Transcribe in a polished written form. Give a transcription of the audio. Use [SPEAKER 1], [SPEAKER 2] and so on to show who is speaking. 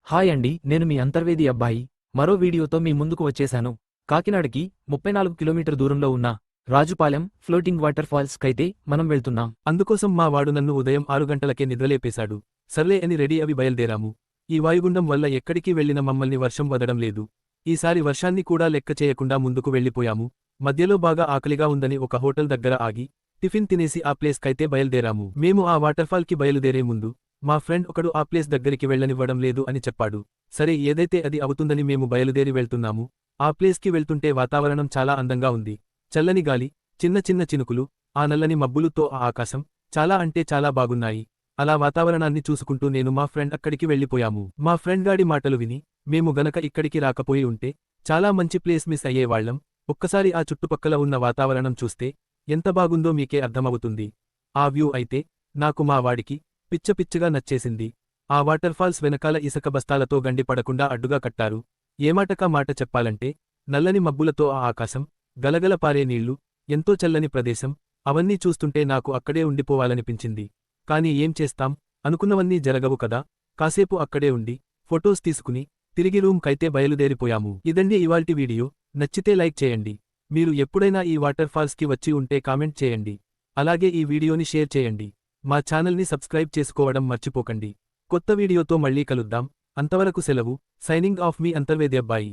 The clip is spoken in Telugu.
[SPEAKER 1] హాయ్ అండి, నేను మీ అంతర్వేది అబ్బాయి. మరో వీడియోతో మీ ముందుకు వచ్చేశాను. కాకినాడకి 34 కిలోమీటర్ దూరంలో ఉన్న రాజుపాలెం ఫ్లోటింగ్ వాటర్ ఫాల్స్ కైతే మనం వెళ్తున్నాం.
[SPEAKER 2] అందుకోసం మా వాడు నన్ను ఉదయం 6 గంటలకే నిద్రలేపేశాడు. సర్లే అని రెడీ అవి బయల్దేరాము. ఈ వాయుగుండం వల్ల ఎక్కడికి వెళ్లిన మమ్మల్ని వర్షం వదడం లేదు. ఈసారి వర్షాన్ని కూడా లెక్క చేయకుండా ముందుకు వెళ్లిపోయాము. మధ్యలో బాగా ఆకలిగా ఉందని ఒక హోటల్ దగ్గర ఆగి టిఫిన్ తినేసి ఆ ప్లేస్ కైతే బయల్దేరాము. మేము ఆ వాటర్ఫాల్ కి బయలుదేరే ముందు మా ఫ్రెండ్ ఒకడు ఆ ప్లేస్ దగ్గరికి వెళ్లనివ్వడం లేదు అని చెప్పాడు. సరే, ఏదైతే అది అవుతుందని మేము బయలుదేరి వెళ్తున్నాము. ఆ ప్లేస్ కి వెళ్తుంటే వాతావరణం చాలా అందంగా ఉంది. చల్లని గాలి, చిన్న చిన్న చినుకులు, ఆ నల్లని మబ్బులుతో ఆ ఆకాశం చాలా అంటే చాలా బాగున్నాయి. అలా వాతావరణాన్ని చూసుకుంటూ నేను మా ఫ్రెండ్ అక్కడికి వెళ్లిపోయాము. మా ఫ్రెండ్ గాడి మాటలు విని మేము గనక ఇక్కడికి రాకపోయి ఉంటే చాలా మంచి ప్లేస్ మిస్ అయ్యేవాళ్లం. ఒక్కసారి ఆ చుట్టుపక్కల ఉన్న వాతావరణం చూస్తే ఎంత బాగుందో మీకే అర్థమవుతుంది. ఆ వ్యూ అయితే నాకు మా వాడికి పిచ్చ పిచ్చగా నచ్చేసింది. ఆ వాటర్ఫాల్స్ వెనకాల ఇసుక బస్తాలతో గండిపడకుండా అడ్డుగా కట్టారు. ఏమాటకా మాట చెప్పాలంటే నల్లని మబ్బులతో ఆ ఆకాశం, గలగల పారే నీళ్లు, ఎంతో చల్లని ప్రదేశం, అవన్నీ చూస్తుంటే నాకు అక్కడే ఉండిపోవాలనిపించింది. కాని ఏం చేస్తాం, అనుకున్నవన్నీ జరగవు కదా. కాసేపు అక్కడే ఉండి ఫొటోస్ తీసుకుని తిరిగి రూమ్ కైతే బయలుదేరిపోయాము. ఇదండి ఇవాల్టి వీడియో. నచ్చితే లైక్ చేయండి. మీరు ఎప్పుడైనా ఈ వాటర్ ఫాల్స్ కి వచ్చి ఉంటే కామెంట్ చేయండి. అలాగే ఈ వీడియోని షేర్ చేయండి. మా ఛానల్ని సబ్స్క్రైబ్ చేసుకోవడం మర్చిపోకండి. కొత్త వీడియోతో మళ్ళీ కలుద్దాం. అంతవరకు సెలవు. సైనింగ్ ఆఫ్ మీ అంతర్వేది అబ్బాయి.